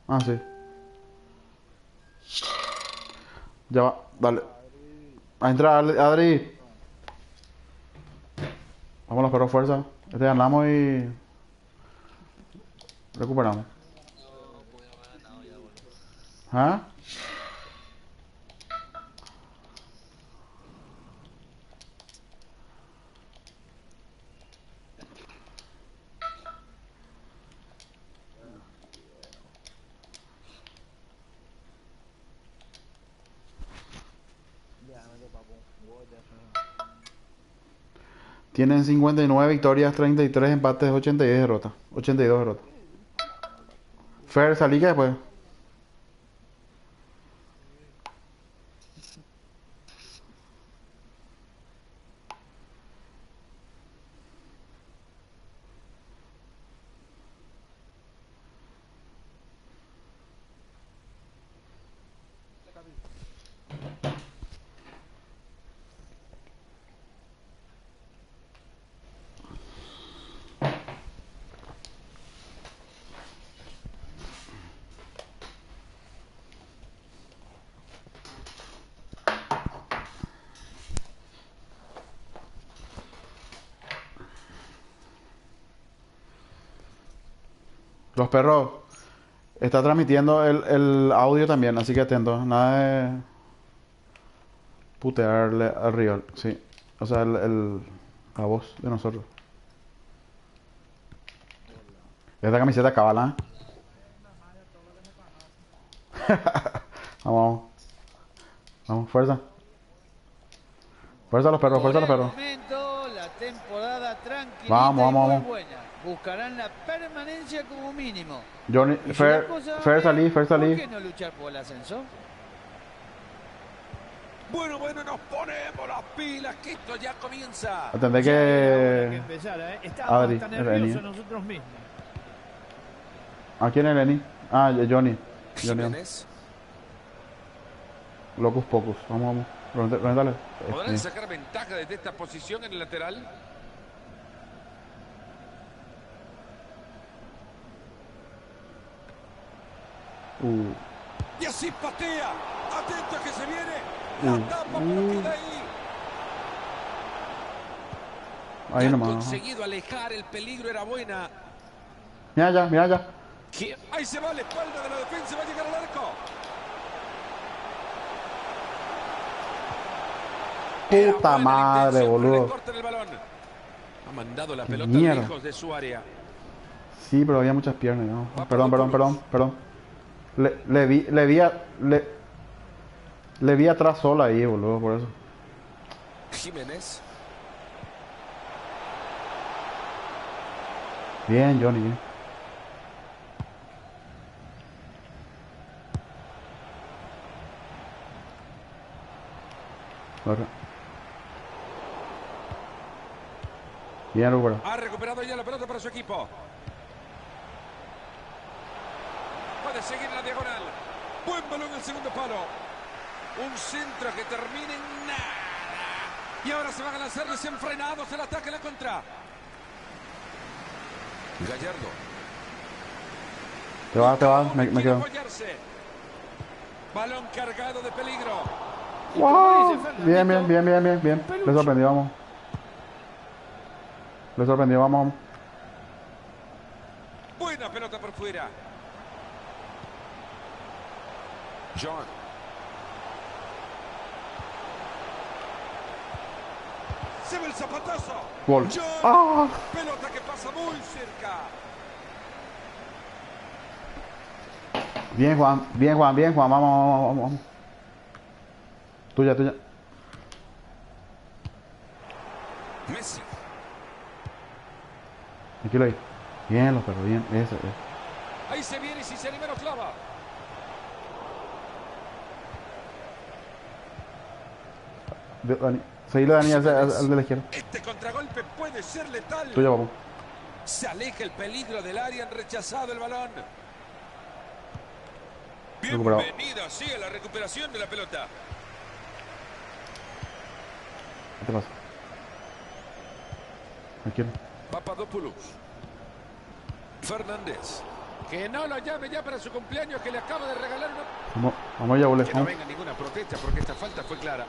Ah, sí. Ya va, dale. A entrar, Adri. Vamos, pero fuerza. Este ganamos y recuperamos. No pudieron haber ganado ya, boludo. ¿Ah? Ya, me topa un jugote, Tienen 59 victorias, 33 empates, 82 derrotas. 82 derrotas. Fer, salí que después. Los perros. Está transmitiendo el audio también, así que atento. Nada de putearle al rival, sí. O sea, la voz de nosotros. Esta camiseta cabala, ¿eh? Vamos, vamos, fuerza. Fuerza a los perros, Por fuerza a los el perros. momento, la temporada Vamos, tranquilita y vamos, muy vamos. buena. Buscarán la permanencia como mínimo. Johnny, Y si las Fer, cosas van Fer bien, salí, Fer ¿por salí. qué no luchar por el ascenso? Bueno, nos ponemos las pilas, que esto ya comienza. Atendé Ya era hora que que... empezara, ¿eh? Estábamos Adri, hasta el Eni. nerviosos nosotros mismos. ¿A quién es el Eni? Ah, Johnny. Johnny. Jiménez. Locus Pocus. Vamos, vamos. Dale. ¿Podrán sacar ventaja desde esta posición en el lateral? Y así patea. Atento a que se viene. La tapa, pero queda ahí. Ahí Han nomás. conseguido alejar, el peligro era buena. Mira ya, mira ya. Ahí se va a la espalda de la defensa, va a llegar al arco. Puta madre, boludo. Le cortan el balón. Ha mandado la pelota mierda. lejos de su área. Sí, pero había muchas piernas, ¿no? Va Perdón, por perdón, perdón. Le vi atrás sola ahí, boludo, por eso. Jiménez. Bien, Johnny, bien. Corre. Bien, recupera. Ha recuperado ya la pelota para su equipo. Puede seguir la diagonal. Buen balón al segundo palo. Un centro que termina en nada. Y ahora se van a lanzar desenfrenados el ataque a la contra. Gallardo. Te vas, me quedo. Apoyarse. Balón cargado de peligro. ¡Wow! Bien, bien, bien, bien, bien, bien. Le sorprendió, vamos. Le sorprendió, vamos. Buena pelota por fuera. John. Se ve el zapatazo. Gol. John. ¡Ah! Pelota que pasa muy cerca. Bien, Juan, bien, Juan, bien, Juan. Vamos, vamos, vamos, vamos. Tuya, tuya. Messi. Tranquilo ahí. Bien, los perros, bien. Ese. Ahí se viene y si se anima lo clava. Dani. Seguile, Dani, al de la izquierda. Este contragolpe puede ser letal. Tuya, vamos. Se aleja el peligro del área, han rechazado el balón. Recuperado. Bienvenida, sí, a la recuperación de la pelota. ¿Qué te pasa? Tranquilo. Papadopoulos. Fernández. Que no lo llame ya para su cumpleaños, que le acaba de regalar una... Vamos ya, boludo. Que no venga ninguna protesta porque esta falta fue clara.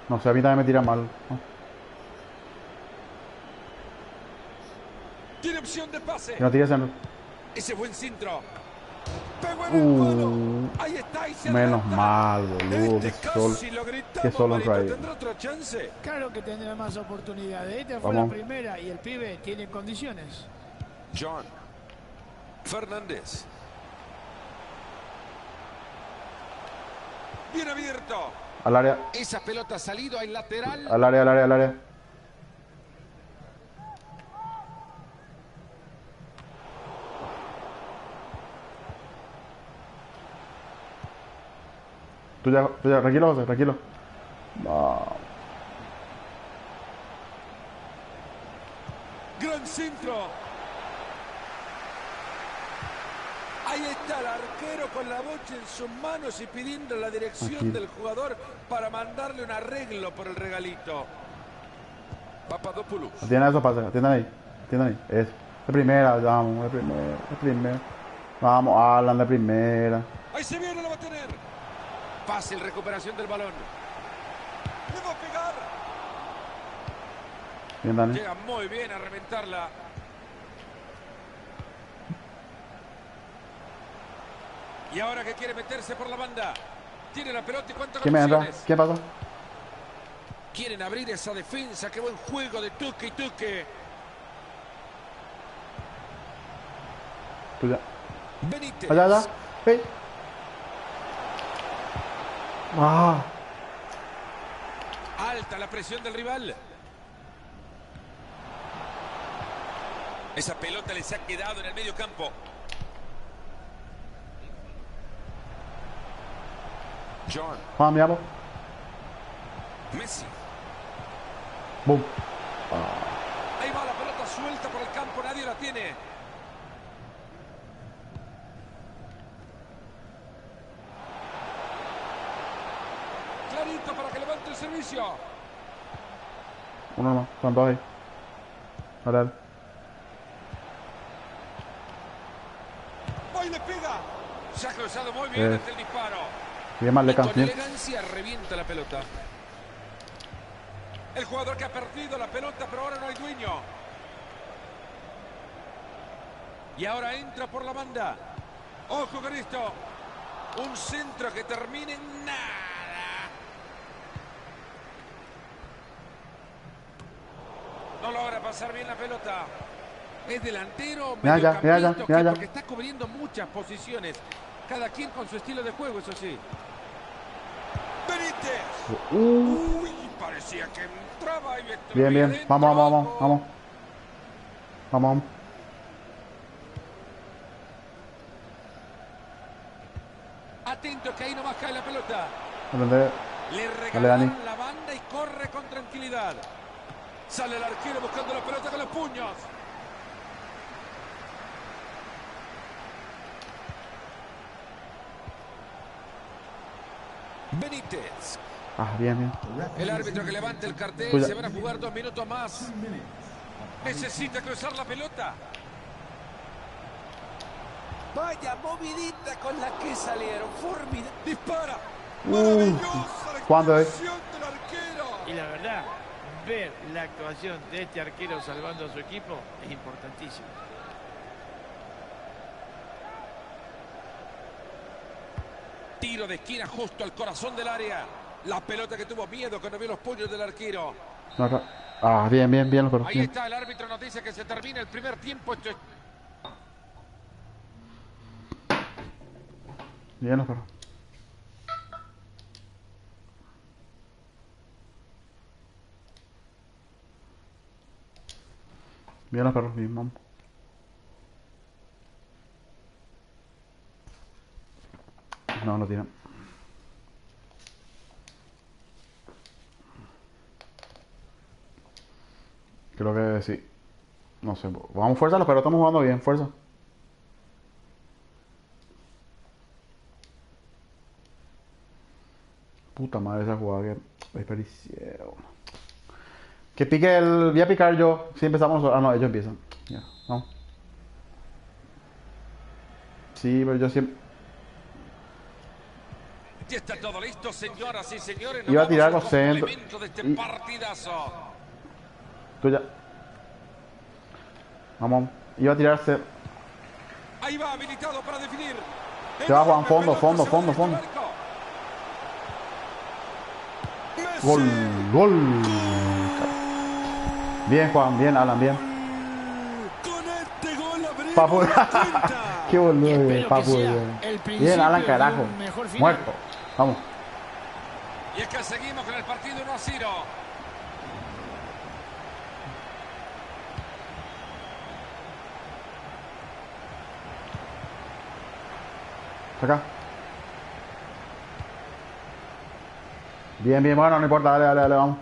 No sé, a mí también me tira mal. ¿No? Tiene opción de pase. Que no tire centro. Ese buen centro. Pegó en el palo. Ahí está y se Menos remata. mal, boludo. Este Que casi lo gritamos, que solo Marito. Ray. ¿Tendrá otra chance? Claro que tendrá más oportunidades. Esta fue Vamos. la primera y el pibe tiene condiciones. John Fernández. Bien abierto. Al área, Esa pelota ha salido al lateral. al área, al área, al área. Tú ya, tranquilo, José, tranquilo. Vamos. Gran centro. Ahí está el arquero con la bocha en sus manos y pidiendo la dirección Aquí. del jugador para mandarle un arreglo por el regalito. Papadopoulos. Atiendan esos pases, atiendan ahí. Atiendan ahí. Eso. De primera, vamos, de primera, de primera. Vamos, Alan, de primera. Ahí se viene, lo va a tener. Fácil recuperación del balón. Le va a pegar. Bien, Dani. Llega muy bien a reventarla. Y ahora que quiere meterse por la banda. Tiene la pelota y cuántas ¿Quién me entra? opciones. ¿Qué pasa? Quieren abrir esa defensa. Qué buen juego de Tuque y Tuque. Tú ya. Benítez. Allá, allá. Hey. Ah. Alta la presión del rival. Esa pelota les ha quedado en el medio campo. John. Vamos, miramos. Messi. Boom. Ahí va la pelota suelta por el campo. Nadie la tiene. Clarito para que levante el servicio. Uno más, son dos ahí. Dale, dale. Va y le pega. Se ha cruzado muy bien ante el disparo. Bien mal le Y con cambié. elegancia revienta la pelota. El jugador que ha perdido la pelota, pero ahora no hay dueño. Y ahora entra por la banda. Ojo con esto. Un centro que termina en nada. No logra pasar bien la pelota. Es delantero, Mira allá, mira allá, mediocampista, mira allá. porque está cubriendo muchas posiciones. Cada quien con su estilo de juego, eso sí. Benítez. Uy, parecía que entraba y esto Bien, bien. adentro. Vamos, vamos, vamos, vamos. Vamos. Atento que ahí nomás cae la pelota. Aprende. Le Dani. regalaron la banda y corre con tranquilidad. Sale el arquero buscando la pelota con los puños. Benítez. Ah, bien, bien. El árbitro que levanta el cartel. Cuida. Se van a jugar 2 minutos más. Necesita cruzar la pelota. Vaya movidita con la que salieron. Formidable. Dispara. Maravillosa la ¿Cuándo es? actuación del arquero. Y la verdad, ver la actuación de este arquero salvando a su equipo es importantísimo. Tiro de esquina justo al corazón del área. La pelota que tuvo miedo cuando vio los puños del arquero. No, acá. Ah, bien, bien, bien, los perros. Ahí Bien. está, el árbitro nos dice que se termina el primer tiempo. Esto es... Bien, los perros. Bien, los perros. Bien, vamos. No, no tiran. Creo que sí. No sé. Vamos fuerza, pero estamos jugando bien. Fuerza. Puta madre esa jugada que desperdicié. Que pique el... Voy a picar yo. Si empezamos nosotros. Ah, no, ellos empiezan. Ya, vamos. Sí, pero yo siempre... Ya está todo listo, señoras y señores. Iba a tirar Nos los vamos al centros. complemento de este Y- partidazo. Tú ya. Vamos. Iba a tirarse. Ahí va, habilitado para definir. Se va, Juan, Enorme fondo, pelota, fondo, se va fondo, directo al fondo. arco. Messi. Gol, gol. Bien, Juan, bien, Alan, bien. Con este gol abrimos Papu. la cuenta. Qué boludo, Espero bien, que Papu. sea Bien, el principio bien, Alan, de carajo. un mejor final. Muerto. Vamos. Y es que seguimos con el partido 1-0. Acá. Bien, bien, bueno, no importa, dale, dale, dale, vamos.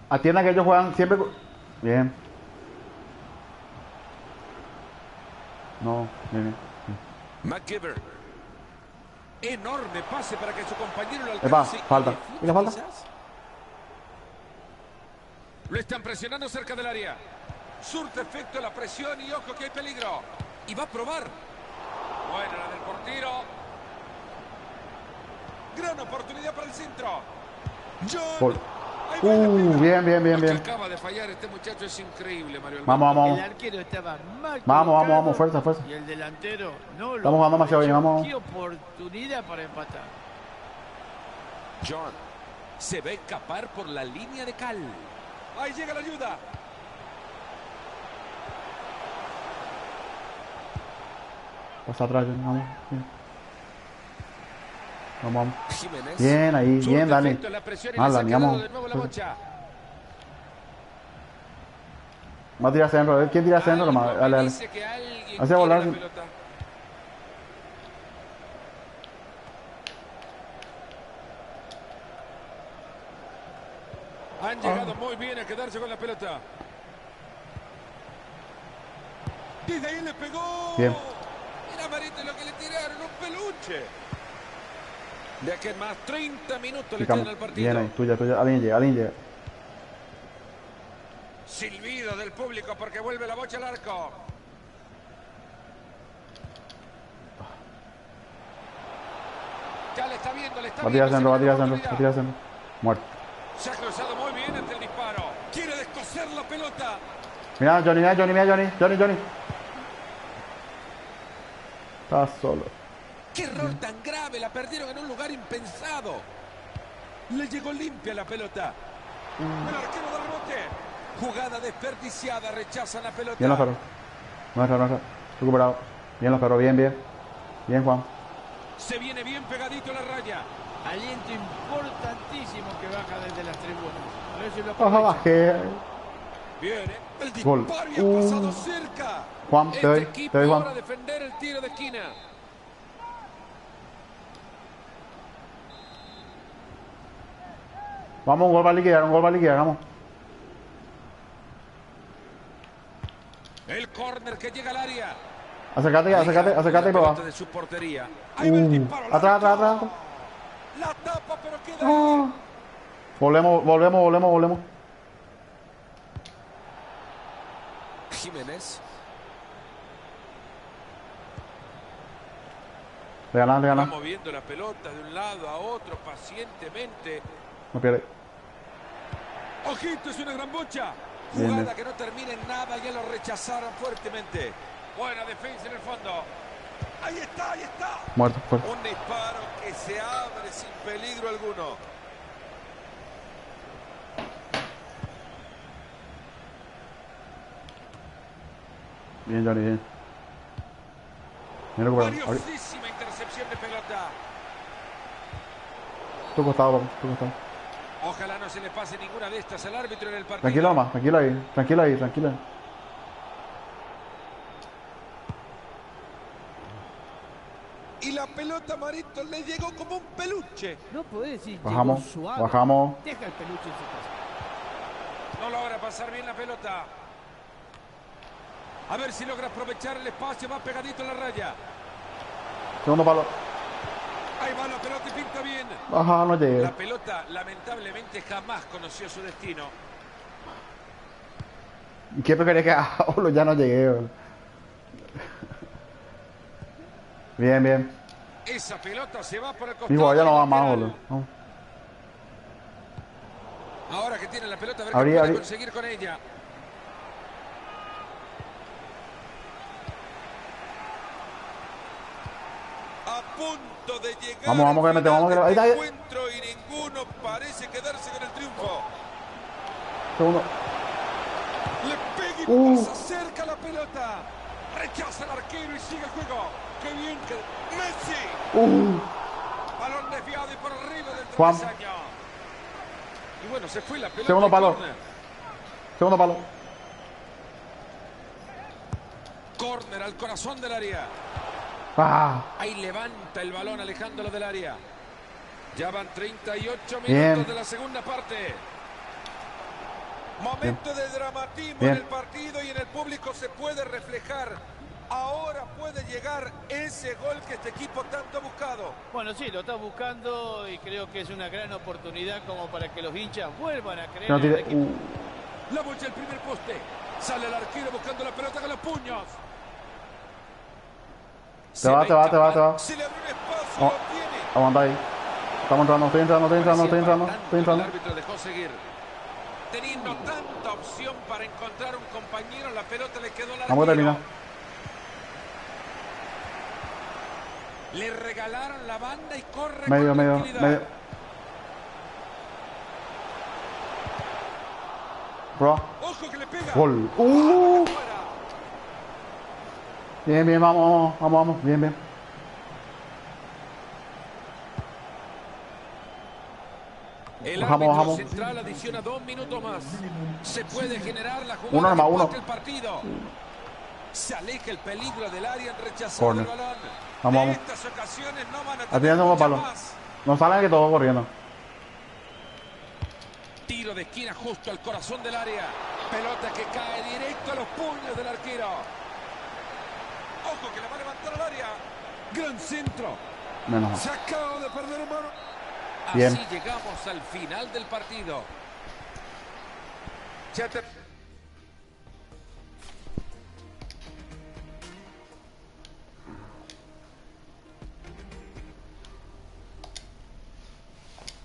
Atienda que ellos juegan siempre. Bien. No, bien, bien. McGiver. Enorme pase para que su compañero lo Epa, alcance. falta. ¿Y la falta? Quizás. Lo están presionando cerca del área. Surte efecto la presión y ojo que hay peligro. Y va a probar. Buena la del portero. Gran oportunidad para el centro. John. Gol. Ahí va la primera. Bien, bien, bien, Lo que bien. acaba de fallar este muchacho es increíble, Mario. Vamos, vamos, El vamos. arquero estaba mal Vamos, vamos, colocado vamos, fuerza, fuerza. y el delantero no lo Estamos jugando demasiado bien, aprovechó. vamos. Qué oportunidad para empatar. John se va a escapar por la línea de cal. Ahí llega la ayuda. Pasa atrás, vamos. Bien. Vamos, vamos. Jiménez. Bien, ahí, Surte bien, Dani. efecto la presión y Ah, le Dani, saca vamos. de nuevo la bocha. Va a tirar centro, a ver quién tira centro Algo nomás. me Dale, dale. dice que alguien Hacia quiere volar. la pelota. Han llegado muy bien a quedarse con la pelota. Desde ahí le pegó. Bien. Mira, Marito, lo que le tiraron, un peluche. De aquí en más 30 minutos le Picamos. quedan al partido. Bien ahí, tuya, tuya. Alguien llega, alguien llega. Silbido del público porque vuelve la bocha al arco. Ya le está viendo, le está Va a tirar viendo. centro, va a tirar segunda centro, va a tirar oportunidad. centro. Muerto. Se ha cruzado muy bien ante el disparo. Quiere descoser la pelota. Mira, Johnny, mira, Johnny, mira, Johnny. Johnny, Johnny. Está solo. ¡Qué error tan grave! La perdieron en un lugar impensado. Le llegó limpia la pelota. El arquero de rebote. Jugada desperdiciada. Rechazan la pelota. Bien los perros. No es raro, no es raro. Recuperado. Bien los perros, bien, bien. Bien, Juan. Se viene bien pegadito a la raya. Aliento importantísimo que baja desde las tribunas. A ver si lo Ojo, aprovecha. bajé. Viene. El Gol. disparo y ha pasado cerca. Juan, te Este doy, equipo te doy, Juan. ahora a defender el tiro de esquina. Vamos, un gol para liquidar, un gol para liquidar, vamos. El córner que llega al área. Acércate, acércate, acércate y La probá. pelota de su portería. Ahí va el disparo. al Atrás, atrás, arco. atrás. La tapa, pero queda Ah. ahí. Volvemos, volvemos, volvemos, volvemos. Jiménez. Le ganan, le Va ganan. moviendo la pelota de un lado a otro pacientemente. No pierde. Ojito, es una gran bocha. Bien, Jugada bien. que no termina en nada, ya lo rechazaron fuertemente. Buena defensa en el fondo. Ahí está, ahí está. Muerto, fuerte. Un disparo que se abre sin peligro alguno. Bien, Johnny, bien. Bien recuperado. Ahorita. Valiosísima intercepción de pelota. Tu costado, papi, tu costado. Ojalá no se le pase ninguna de estas al árbitro en el partido. Tranquilo nomás, tranquilo ahí, tranquilo ahí, tranquilo. Y la pelota, Marito, le llegó como un peluche. No podés decir Bajamos, llegó suave. bajamos. Deja el peluche en su casa. No logra pasar bien la pelota. A ver si logra aprovechar el espacio. Va pegadito a la raya. Segundo palo. Ahí va la pelota y pinta bien. Ajá, no llegué. La pelota lamentablemente jamás conoció su destino. ¿Y qué prefería que haga? Boludo, ya no llegué, boludo. Bien, bien. Esa pelota se va por el costado. Digo, ya no va del más, lateral. boludo. No. Ahora que tiene la pelota, a ver Abrí, qué puede abrí. conseguir con ella. A punto de llegar Vamos, vamos, al que metemos, vamos, final que- de ahí este está, encuentro y ninguno parece quedarse con el triunfo. Segundo. Le pega y pasa cerca la pelota. Rechaza el arquero y sigue el juego. ¡Qué bien que... ¡Messi! Balón desviado y por arriba del Juan. travesaño. Y bueno, se fue la pelota. Segundo en palo. córner. Segundo palo. Córner al corazón del área. Ah, Ahí levanta el balón alejándolo del área. Ya van 38 minutos Bien. de la segunda parte. Momento de dramatismo Bien. en el partido y en el público se puede reflejar. Ahora puede llegar ese gol que este equipo tanto ha buscado. Bueno, sí, lo está buscando y creo que es una gran oportunidad como para que los hinchas vuelvan a creer que no en el tire. equipo. La vuelta al primer poste. Sale el arquero buscando la pelota con los puños. Te va, te va, te va, te va. Se le abre un espacio, Oh. lo tiene. Aguanta ahí. Estamos entrando, estoy entrando, estoy entrando, estoy entrando, estoy El entrando. árbitro dejó seguir. Teniendo tanta opción para encontrar un compañero, la pelota le quedó al Vamos a arquero. terminar. Le regalaron la banda y corre Medio, con medio, tranquilidad. medio. Bro. Ojo que le pega. Gol. Fuera. Bien, bien, vamos, vamos, vamos. Bien, bien. El Bajamos, árbitro bajamos. central adiciona 2 minutos más. Se puede generar la jugada Uno de nomás, empate uno. el partido. Se aleja el peligro del área en rechazar Corner. el balón. Vamos, En vamos. estas ocasiones no van a Al final tener somos muchas palos. más. No salen que todos corriendo. Tiro de esquina justo al corazón del área. Pelota que cae directo a los puños del arquero. Ojo que la va a levantar al área. Gran centro. Menos mal. Se acaba de perder, hermano. Bien. Así llegamos al final del partido. Ya te...